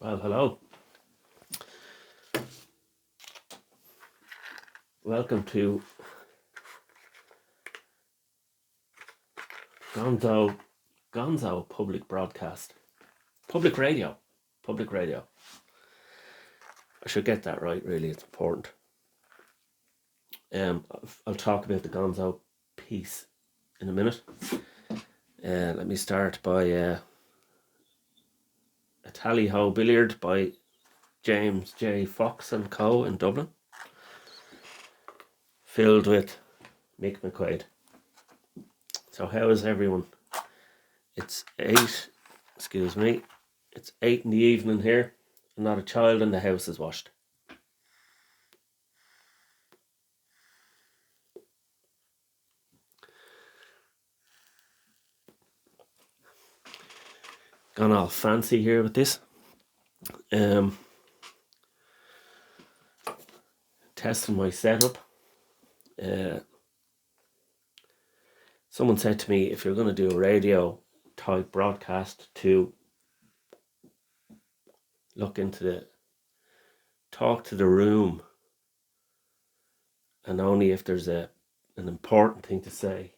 Well, hello. Welcome to Gonzo Public Broadcast. Public Radio. Public Radio. I should get that right, really, it's important. I'll talk about the Gonzo piece in a minute. Let me start by a Tally-Ho Billiard by James J. Fox and Co. in Dublin, filled with Mick McQuaid. So how is everyone? It's 8 in the evening here, and not a child in the house is washed. Gone all fancy here with this. Testing my setup. Someone said to me, if you're going to do a radio type broadcast, to talk to the room, and only if there's an important thing to say.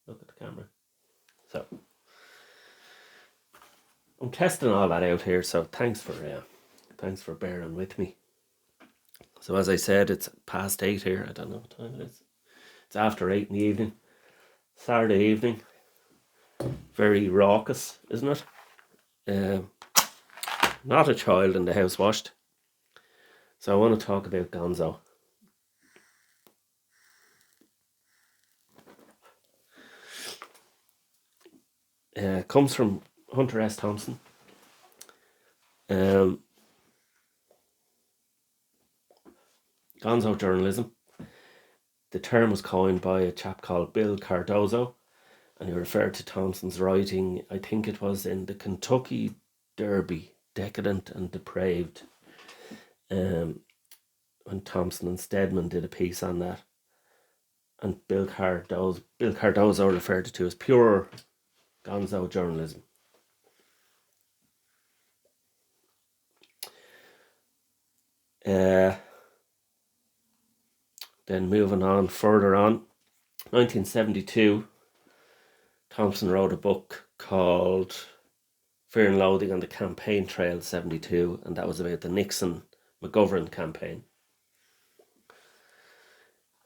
Look at the camera. So I'm testing all that out here, so thanks for bearing with me. So as I said, it's past 8 here. I don't know what time it is. It's after 8 in the evening. Saturday evening. Very raucous, isn't it? Not a child in the house washed. So I want to talk about Gonzo. Comes from Hunter S. Thompson. Gonzo journalism. The term was coined by a chap called Bill Cardozo, and he referred to Thompson's writing, I think it was in the Kentucky Derby, Decadent and Depraved, when Thompson and Stedman did a piece on that. And Bill Cardozo referred to it as pure Gonzo journalism. Then moving on, further on, 1972, Thompson wrote a book called Fear and Loathing on the Campaign Trail 72, and that was about the Nixon-McGovern campaign.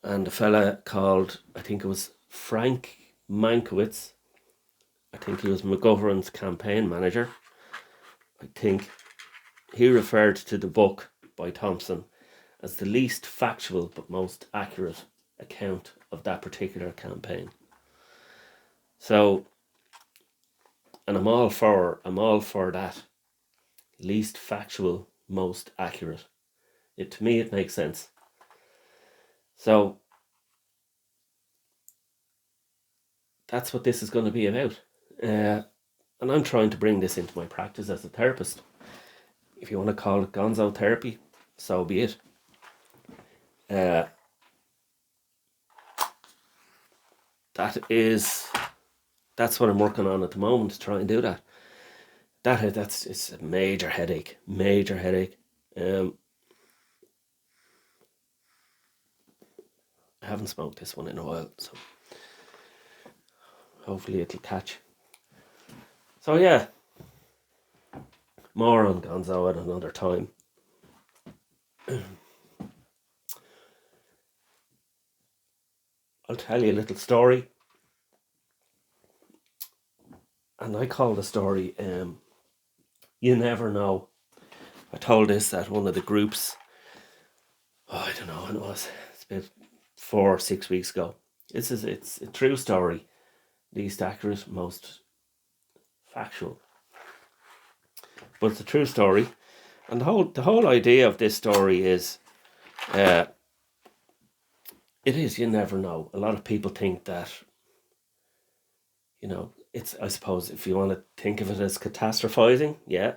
And a fella called, I think it was Frank Mankiewicz, I think he was McGovern's campaign manager, I think he referred to the book by Thompson as the least factual but most accurate account of that particular campaign. So, and I'm all for that. Least factual, most accurate. To me, it makes sense. So, that's what this is going to be about. And I'm trying to bring this into my practice as a therapist. If you want to call it Gonzo therapy, so be it. That's what I'm working on at the moment, to try and do that. It's a major headache. I haven't smoked this one in a while, so hopefully it'll catch. So yeah, more on Gonzo at another time. I'll tell you a little story, and I call the story You Never Know. I told this at one of the groups, I don't know when it was, it's about 4 or 6 weeks ago. It's a true story, least accurate, most factual, but it's a true story. And the whole idea of this story is, you never know. A lot of people think that, it's, I suppose, if you want to think of it as catastrophizing, yeah.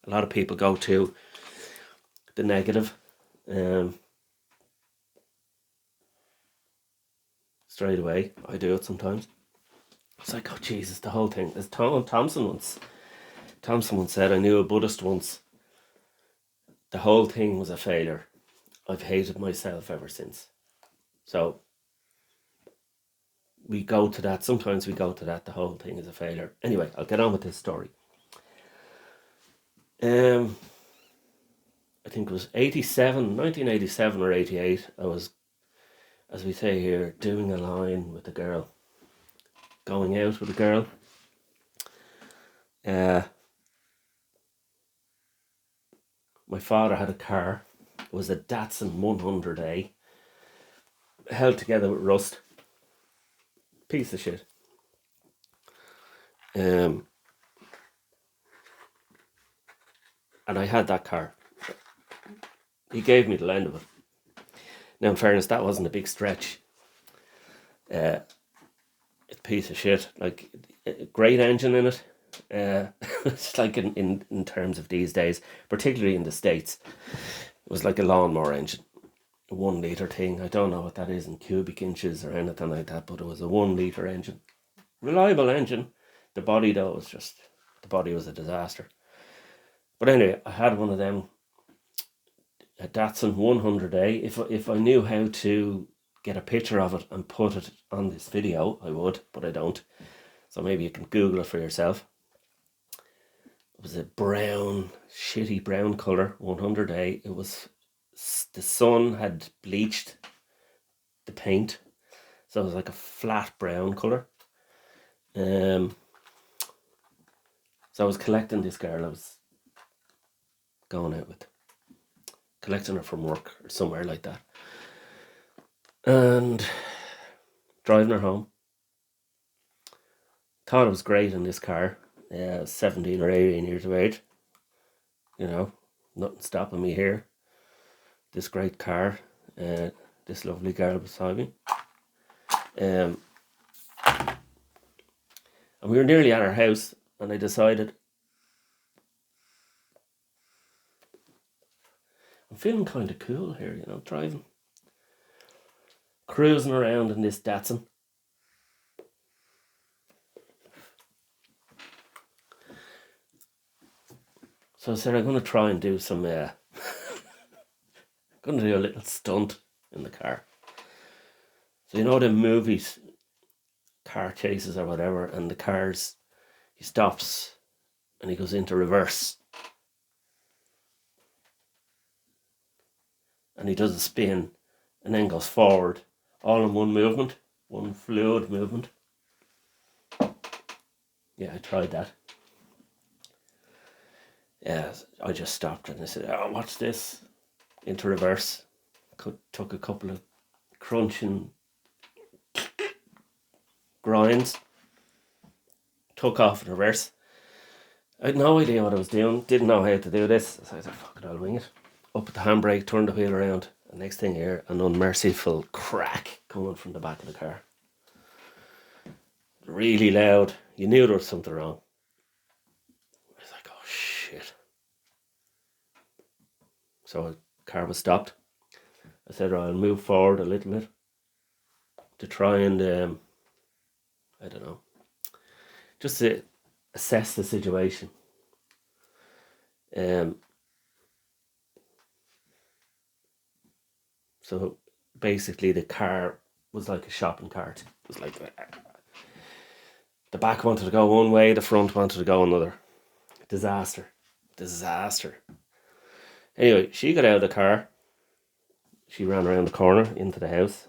A lot of people go to the negative straight away. I do it sometimes. It's like, oh Jesus, the whole thing. As Thompson once said, I knew a Buddhist once. The whole thing was a failure. I've hated myself ever since. So we go to that. Sometimes we go to that. The whole thing is a failure. Anyway, I'll get on with this story. I think it was 1987 or 88. I was, as we say here, doing a line with a girl, going out with a girl. My father had a car. It was a Datsun 100A, held together with rust. Piece of shit. And I had that car. He gave me the lend of it. Now, in fairness, that wasn't a big stretch. It's a piece of shit. Like, a great engine in it. It's like in terms of these days, particularly in the States, it was like a lawnmower engine. A 1 litre thing. I don't know what that is in cubic inches or anything like that, but it was a 1 litre engine. Reliable engine. The body, though, the body was a disaster. But anyway, I had one of them, a Datsun 100A. If I knew how to get a picture of it and put it on this video, I would, but I don't. So maybe you can Google it for yourself. It was a brown, shitty brown colour, 100A. It was, the sun had bleached the paint, so it was like a flat brown colour. So I was collecting this girl I was going out with, collecting her from work or somewhere like that, and driving her home. Thought it was great in this car. 17 or 18 years of age. You know, nothing stopping me here. This great car, this lovely girl beside me. And we were nearly at our house, and I decided, I'm feeling kind of cool here, you know, driving, cruising around in this Datsun. So I said, I'm going to try and do some, going to do a little stunt in the car. So you know the movies, car chases or whatever, and the cars, he stops and he goes into reverse. And he does a spin and then goes forward, all in one movement, one fluid movement. Yeah, I tried that. Yeah, I just stopped and I said, oh, watch this. Into reverse. Took a couple of crunching grinds. Took off in reverse. I had no idea what I was doing. Didn't know how to do this. So I said, fuck it, I'll wing it. Up at the handbrake, turned the wheel around. And next thing here, an unmerciful crack coming from the back of the car. Really loud. You knew there was something wrong. I was like, oh shit. So the car was stopped. I said, I'll move forward a little bit to try and, I don't know, just to assess the situation. So basically the car was like a shopping cart. It was like the back wanted to go one way, the front wanted to go another. Disaster. Anyway, she got out of the car. She ran around the corner into the house.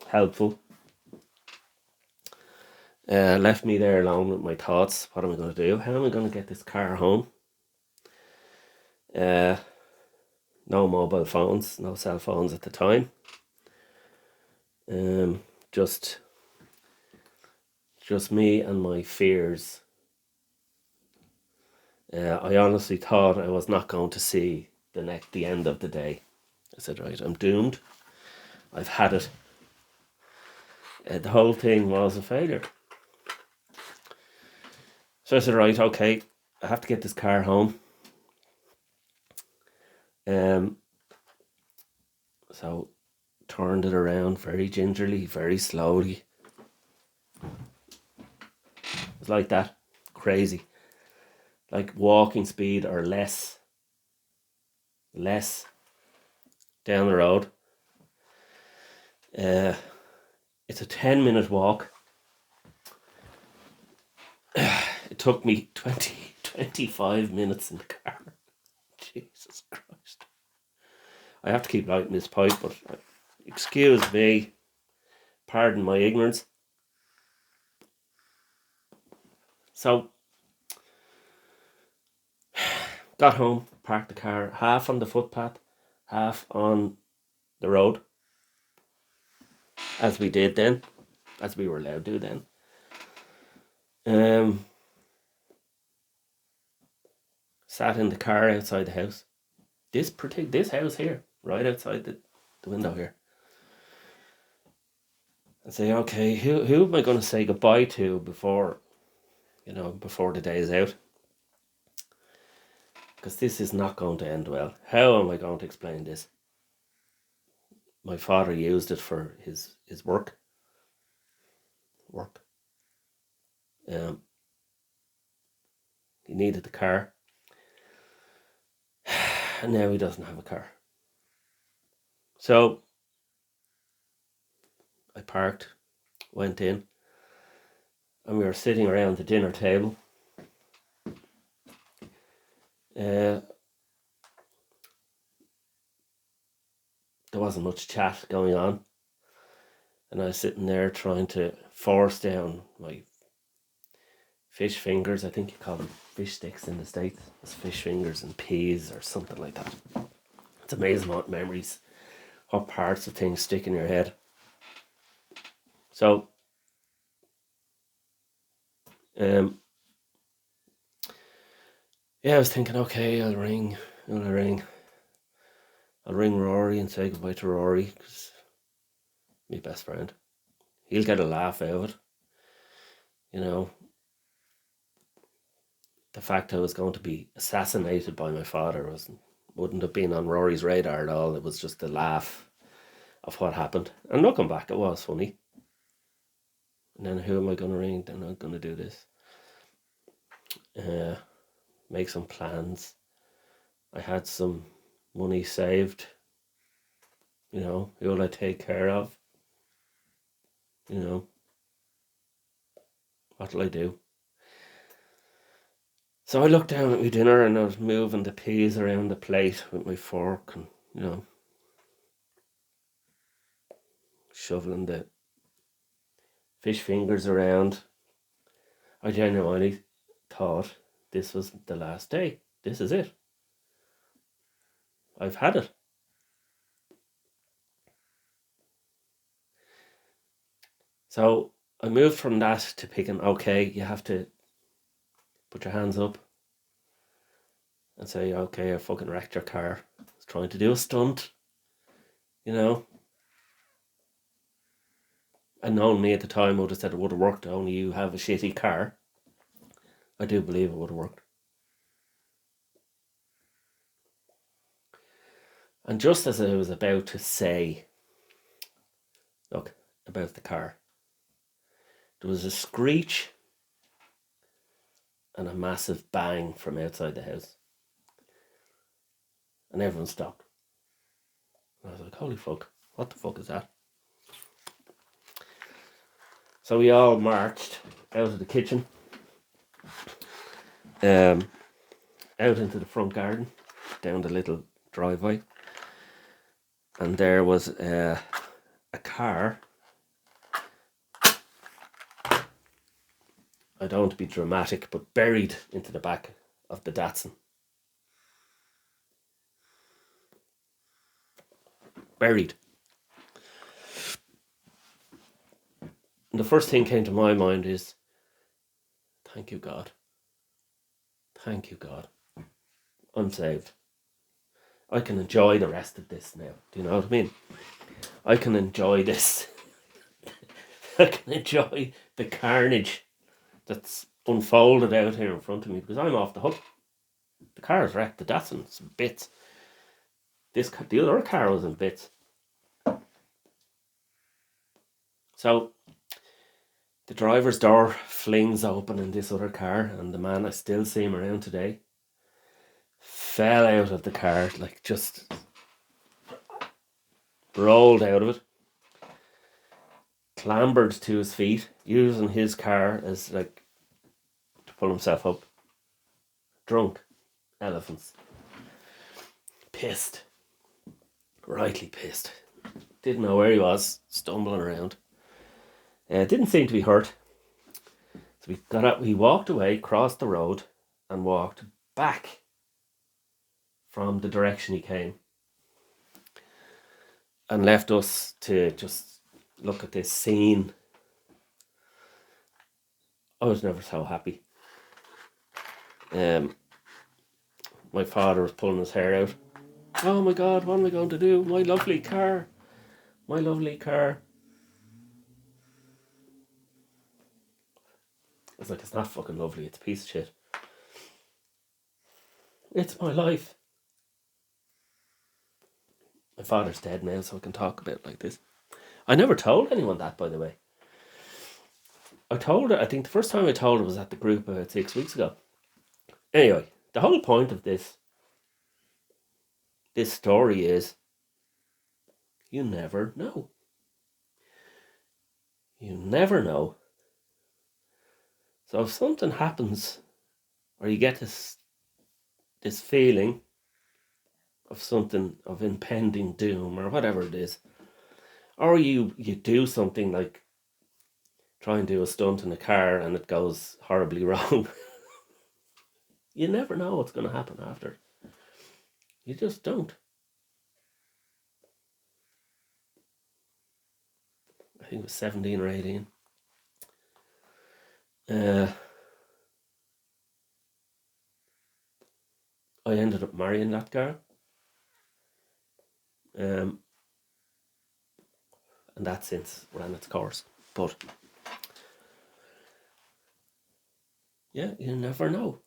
Helpful. Left me there alone with my thoughts. What am I going to do? How am I going to get this car home? No mobile phones, no cell phones at the time. Just me and my fears. I honestly thought I was not going to see the end of the day. I said, right, I'm doomed. I've had it. The whole thing was a failure. So I said, right, okay, I have to get this car home. So turned it around very gingerly, very slowly. was like that. Crazy. Like walking speed or less. Less. Down the road. It's a 10-minute walk. It took me 25 minutes in the car. Jesus Christ. I have to keep lighting this pipe, but excuse me. Pardon my ignorance. So, got home, parked the car, half on the footpath, half on the road. As we did then. As we were allowed to do then. Sat in the car outside the house. This house here, right outside the window here. And say, okay, who am I going to say goodbye to before the day is out? Because this is not going to end well. How am I going to explain this? My father used it for his work. He needed the car. And now he doesn't have a car. So I parked, went in, and we were sitting around the dinner table. There wasn't much chat going on. And I was sitting there trying to force down my fish fingers. I think you call them fish sticks in the States. It's fish fingers and peas or something like that. It's amazing what memories, what parts of things stick in your head. So, I was thinking, okay, I'll ring Rory and say goodbye to Rory, because my best friend. He'll get a laugh out of it. The fact I was going to be assassinated by my father wouldn't have been on Rory's radar at all. It was just a laugh of what happened. And looking back, it was funny. And then who am I going to ring? Then I'm going to do this. Make some plans. I had some money saved. Who will I take care of? What will I do? So I looked down at my dinner and I was moving the peas around the plate with my fork and, shoveling the fish fingers around. I genuinely thought this was the last day. This is it. I've had it. So I moved from that to picking, okay, you have to put your hands up and say, okay, I fucking wrecked your car. I was trying to do a stunt, And knowing me at the time, I would have said it would have worked, only you have a shitty car. I do believe it would have worked. And just as I was about to say, look, about the car, there was a screech and a massive bang from outside the house. And everyone stopped. And I was like, holy fuck, what the fuck is that? So we all marched out of the kitchen, out into the front garden, down the little driveway. And there was a car. I don't want to be dramatic, but buried into the back of the Datsun. Buried. And the first thing came to my mind is, thank you, God. Thank you, God. I'm saved. I can enjoy the rest of this now. Do you know what I mean? I can enjoy this. I can enjoy the carnage that's unfolded out here in front of me, because I'm off the hook. The car is wrecked. The Datsun's in bits. The other car was in bits. So The driver's door flings open in this other car, and the man, I still see him around today, fell out of the car, like just rolled out of it, clambered to his feet, using his car as like to pull himself up. Drunk elephants. Pissed. Rightly pissed. Didn't know where he was, stumbling around. Didn't seem to be hurt. So we got up, we walked away, crossed the road, and walked back from the direction he came. And left us to just look at this scene. I was never so happy. My father was pulling his hair out. Oh my God, what am I going to do? My lovely car. My lovely car. I was like, it's not fucking lovely, it's a piece of shit. It's my life. My father's dead now, so I can talk about it like this. I never told anyone that, by the way. I told her, I think the first time I told her was at the group about 6 weeks ago. Anyway, the whole point of this story is, you never know. You never know. So if something happens, or you get this feeling of something, of impending doom, or whatever it is, or you do something like try and do a stunt in a car and it goes horribly wrong, you never know what's going to happen after. You just don't. I think it was 17 or 18. I ended up marrying that girl. And that since ran its course. But yeah, you never know.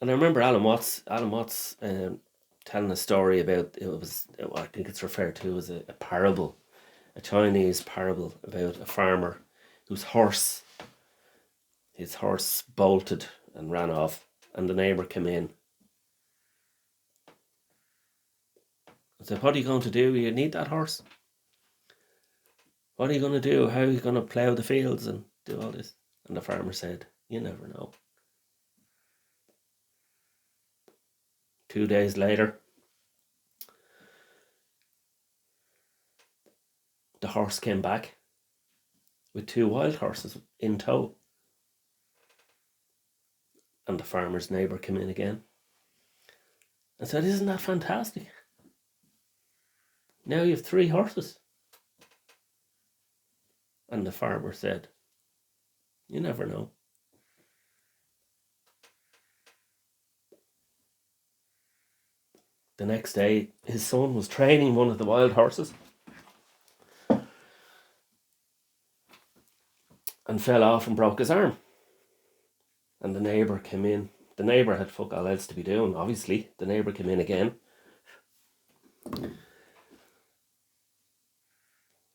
And I remember Alan Watts telling a story about, I think it's referred to as a parable, a Chinese parable about a farmer whose his horse bolted and ran off, and the neighbour came in and said, what are you going to do? You need that horse? What are you going to do? How are you going to plough the fields and do all this? And the farmer said, you never know. 2 days later, the horse came back with 2 wild horses in tow. And the farmer's neighbour came in again and said, isn't that fantastic? Now you have 3 horses. And the farmer said, you never know. The next day, his son was training one of the wild horses and fell off and broke his arm. And the neighbour came in. The neighbour had fuck all else to be doing, obviously. The neighbour came in again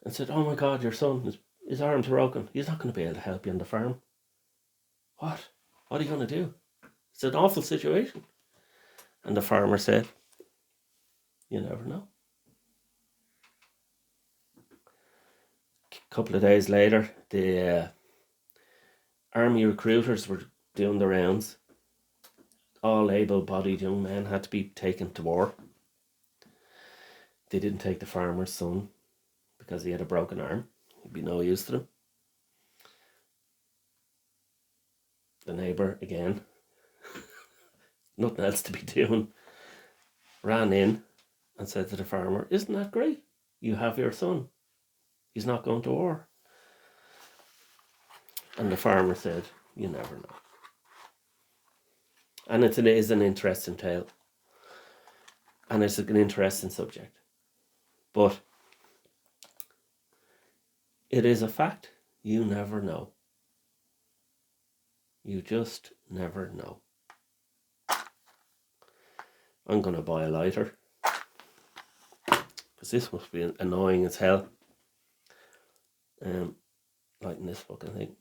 and said, oh my God, your son, his arm's broken. He's not going to be able to help you on the farm. What? What are you going to do? It's an awful situation. And the farmer said, you never know. A couple of days later, the army recruiters were doing the rounds. All able-bodied young men had to be taken to war. They didn't take the farmer's son because he had a broken arm. He'd be no use to them. The neighbour, again, nothing else to be doing, ran in and said to the farmer, isn't that great? You have your son. He's not going to war. And the farmer said, you never know. And it is an interesting tale. And it's an interesting subject. But it is a fact. You never know. You just never know. I'm going to buy a lighter, because this must be annoying as hell. lighting this fucking thing.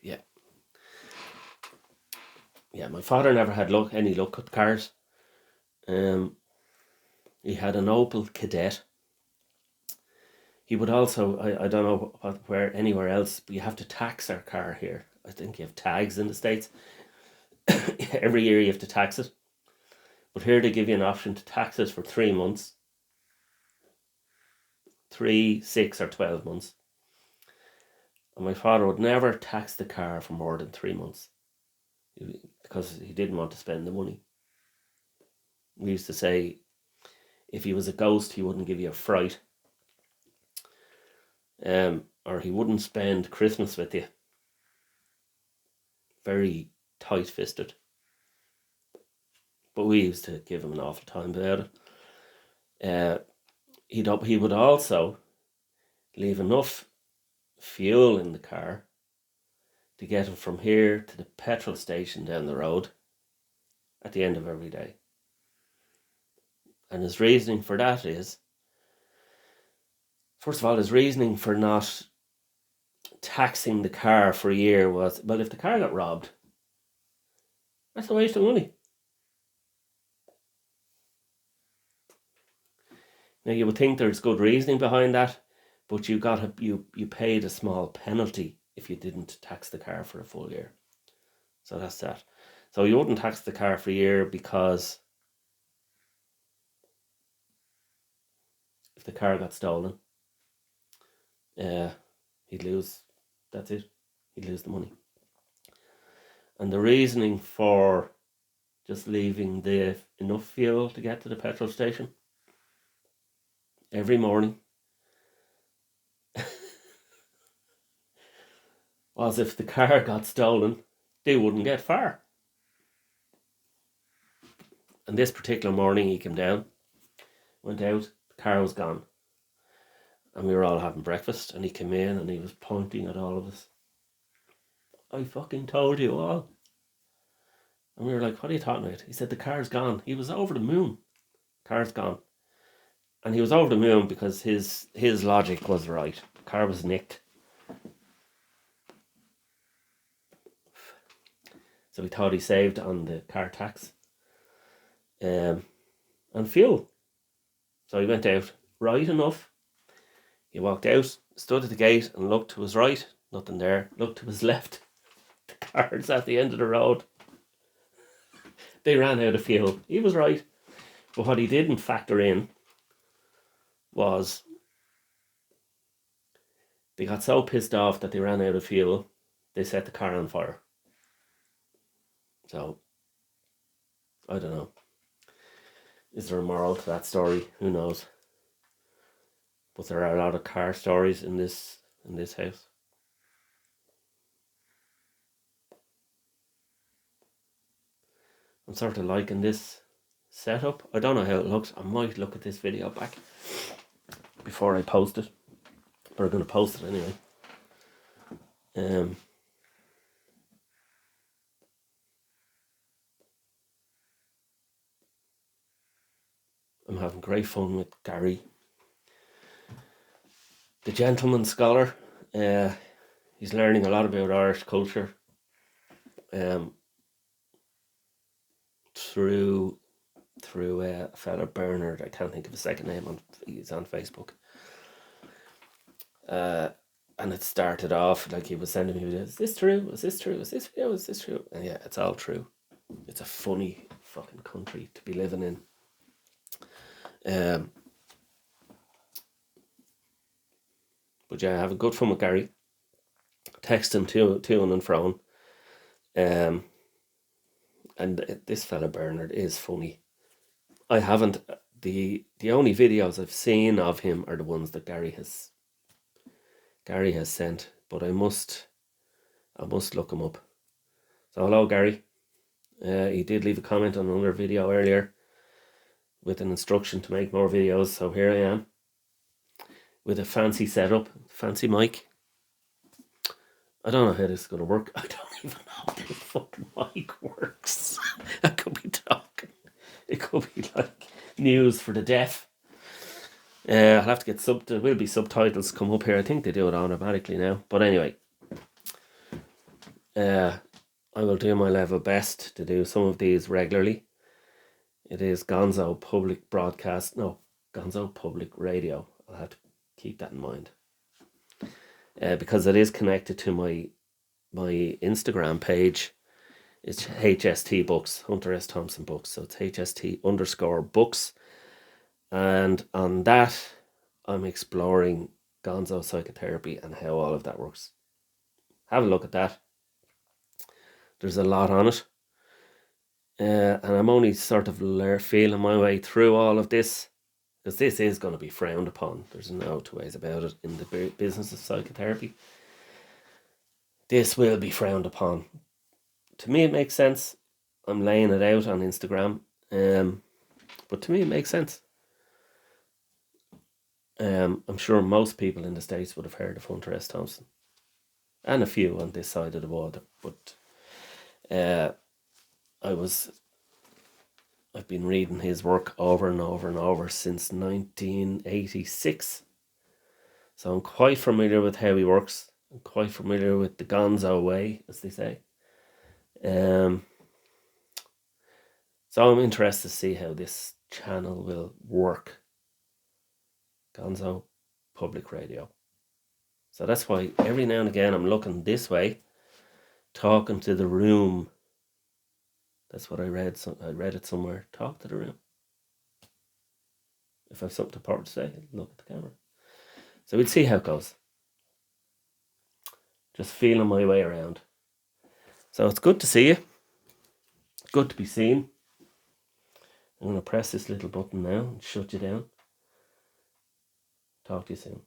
Yeah. Yeah, my father never had any luck with cars. He had an Opel Kadett. He would also, I don't know where anywhere else, but you have to tax our car here. I think you have tags in the States. Every year you have to tax it. But here they give you an option to tax it for 3 months. 3, 6 or 12 months. And my father would never tax the car for more than 3 months. Because he didn't want to spend the money. We used to say, if he was a ghost, he wouldn't give you a fright. Or he wouldn't spend Christmas with you. Very tight-fisted. But we used to give him an awful time about it. He would also leave enough fuel in the car to get him from here to the petrol station down the road at the end of every day. And his reasoning for that is, first of all, his reasoning for not taxing the car for a year was, well, if the car got robbed, that's a waste of money. Now you would think there's good reasoning behind that, but you paid a small penalty if you didn't tax the car for a full year. So that's that. So you wouldn't tax the car for a year because if the car got stolen, he'd lose. That's it. He'd lose the money. And the reasoning for just leaving enough fuel to get to the petrol station every morning was if the car got stolen, they wouldn't get far. And this particular morning he came down, went out, the car was gone. And we were all having breakfast and he came in and he was pointing at all of us. I fucking told you all. And we were like, what are you talking about? He said, the car's gone. He was over the moon. Car's gone. And he was over the moon because his logic was right. The car was nicked. So we thought he saved on the car tax. And fuel. So he went out right enough. He walked out, stood at the gate and looked to his right. Nothing there. Looked to his left. The car's at the end of the road. They ran out of fuel. He was right. But what he didn't factor in was they got so pissed off that they ran out of fuel, they set the car on fire. So, I don't know. Is there a moral to that story? Who knows? But there are a lot of car stories in this house. I'm sort of liking this setup. I don't know how it looks. I might look at this video back before I post it. But I'm going to post it anyway. I'm having great fun with Gary, the gentleman scholar. He's learning a lot about Irish culture through a fella, Bernard. I can't think of his second name. He's on Facebook. And it started off like he was sending me videos. Is this true? Is this true? Is this video? Is this true? And yeah, it's all true. It's a funny fucking country to be living in. But yeah, having good fun with Gary. Text him to and fro. And this fella Bernard is funny. I haven't the only videos I've seen of him are the ones that Gary has sent, but I must look him up. So hello Gary. He did leave a comment on another video earlier with an instruction to make more videos, so here I am with a fancy setup, fancy mic. I don't know how this is going to work. I don't even know how this fucking mic works. I could be talking. It could be like news for the deaf. I'll have to get there will be subtitles come up here. I think they do it automatically now. But anyway, I will do my level best to do some of these regularly. It is Gonzo Public Radio. I'll have to keep that in mind. Because it is connected to my Instagram page. It's HST Books, Hunter S. Thompson Books. So it's HST_books. And on that, I'm exploring Gonzo psychotherapy and how all of that works. Have a look at that. There's a lot on it. And I'm only sort of feeling my way through all of this, because this is going to be frowned upon. There's no two ways about it in the business of psychotherapy. This will be frowned upon. To me, it makes sense. I'm laying it out on Instagram. But to me, it makes sense. I'm sure most people in the States would have heard of Hunter S. Thompson. And a few on this side of the water. But I've been reading his work over and over and over since 1986. So I'm quite familiar with how he works. I'm quite familiar with the Gonzo way, as they say. So I'm interested to see how this channel will work. Gonzo Public Radio. So that's why every now and again I'm looking this way, talking to the room. That's what I read. I read it somewhere. Talk to the room. If I have something important to say, look at the camera. So we'll see how it goes. Just feeling my way around. So it's good to see you. Good to be seen. I'm going to press this little button now and shut you down. Talk to you soon.